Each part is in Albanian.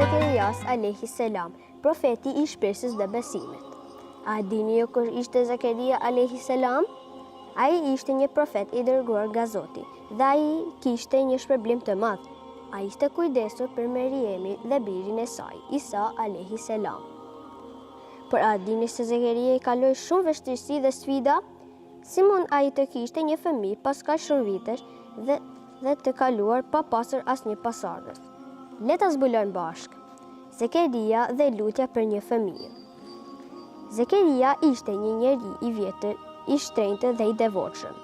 Zekerias a.s. profeti I shpresës dhe besimit. A dini ju kush ishte Zekeria a.s.? Ai ishte një profet I dërguar nga Zoti dhe ai kishte një shpërblim të madh. Ai ishte kujdesur për Meriemi dhe birin e saj, Isa a.s. Por a dini se Zekeria I kaloi shumë vështirësi dhe sfida? Si mund ai të kishte një fëmijë pas kaq shumë vitesh dhe të kaluar pa pasur asnjë pasardhës? Le ta zbulojmë bashkë. Zekeria dhe lutja për një fëmijë. Zekeria ishte një njeri I vjetër, I shtrenjtë dhe I devotshëm.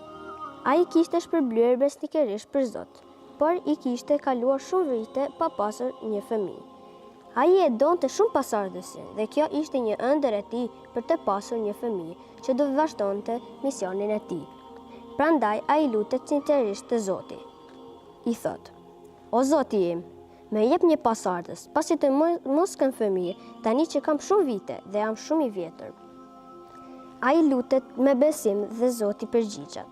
Ai kishte shpërblyer besnikërisht për Zot, por I kishte kaluar shumë vite pa pasur një fëmijë. Ai e donte shumë pasardhësin dhe kjo ishte një ëndër e tij për të pasur një fëmijë që do vazhdonte misionin e tij. Prandaj ai lutet sinqerisht te Zoti. I thot: O Zoti im, më jep një pasardhës, pasi të mos kam fëmijë, tani që kam shumë vite dhe jam shumë I vjetër. Ai lutet me besim dhe Zoti përgjigjet.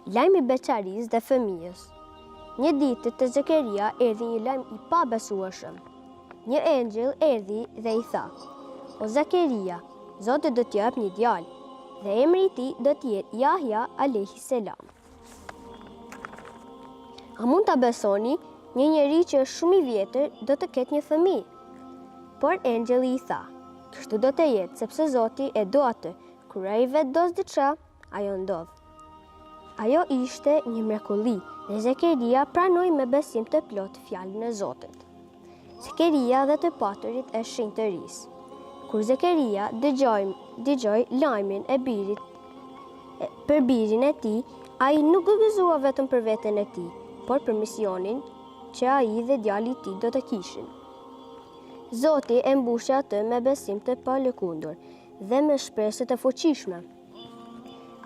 Lajmi I beqarisë dhe fëmijës. Një ditë te Zekeria erdhi një lajm I pabesueshëm. Një engjëll erdhi dhe I tha: O Zekeria, Zoti do t'jap një djalë dhe emri I tij do të jetë Jahja a.s. A mund ta besoni? Një njeri që është shumë I vjetër do të ketë një fëmijë. Por engjëlli I tha: kështu do të jetë sepse Zoti e do atë. Kur ai vetë do diçka, ajo ndodh. Ajo ishte një mrekulli dhe Zekeria pranoi me besim të plot fjalën e Zotit. Zekeria dhe të paturit e shenjtërisë. Kur Zekeria dëgjoi lajmin e birit për birin e tij, ai nuk gëzua vetëm për veten e tij, por për misionin që ai dhe djali I tij do të kishin. Zoti e mbushi atë me besim të palëkundur dhe me shpresë të fuqishme.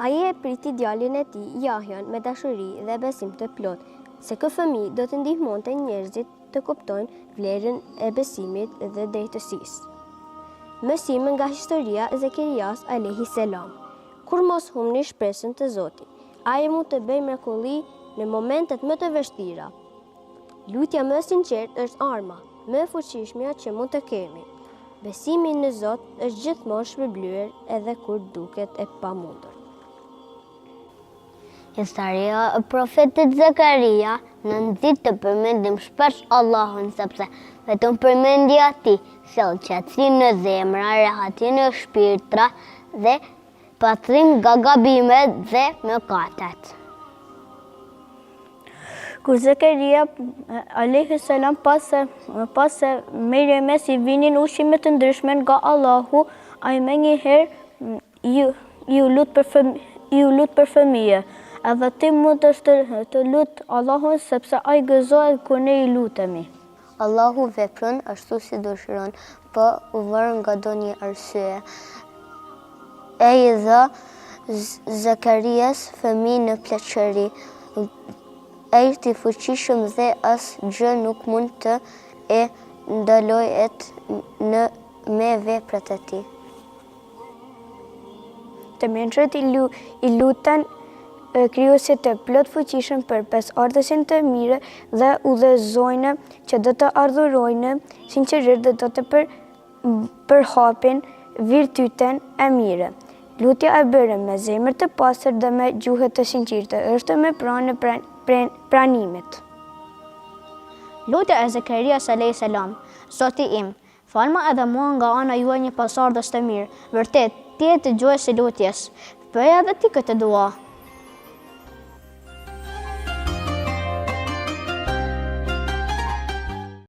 Ai e priti djalin e tij Jahjan me dashuri dhe besim të plot, se ky fëmijë do të ndihmonte njerëzit të kuptojnë vlerën e besimit dhe drejtësisë. Mësim nga historia e Zekerias a.s. Kur mos humni shpresën të Zotit, ai mund të bëjë mrekulli në momentet më të vështira. Lutja më e sinqertë është arma më e fuqishmja që mund të kemi. Besimi në Zot është gjithmonë shpërblyer edhe kur duket e pamundur. Historia e profetit Zekaria në nxit të përmendim shpesh Allahun sepse vetëm përmendja e tij sjell qetësi në zemra, rehati në shpirtra dhe pastrim nga gabimet dhe mëkatet. Kur Zekeria a.s. pas se Meriemës I vinin ushqime të ndryshme nga Allahu, ai më njëherë ju lut për fëmijë. Edhe ti mund të lut Allahun sepse ai gëzohet kur ne I lutemi. Allahu vepron ashtu si dëshiron, pa u varur nga ndonjë arsye. Ai I dha Zekerias fëmijë në pleqëri. Ai është I fuqishëm dhe asgjë nuk mund të e ndalojë me veprat e tij. Të mençurt I luten Krijuesit të plot fuqishëm për pesardhësin të mirë dhe udhëzojnë që do të ardhurojnë sinqerisht dhe do të përhapin virtyten e mirë. Lutja e bërë me zemër të pastër dhe me gjuhë të sinqertë është me pranë pranimit. Lutja e Zekerias a.s. Zoti im, falma edhe mua nga ana juaj një pasardhës të mirë. Vërtet, ti je dëgjuesi I lutjes. Bëja edhe ti këtë dua.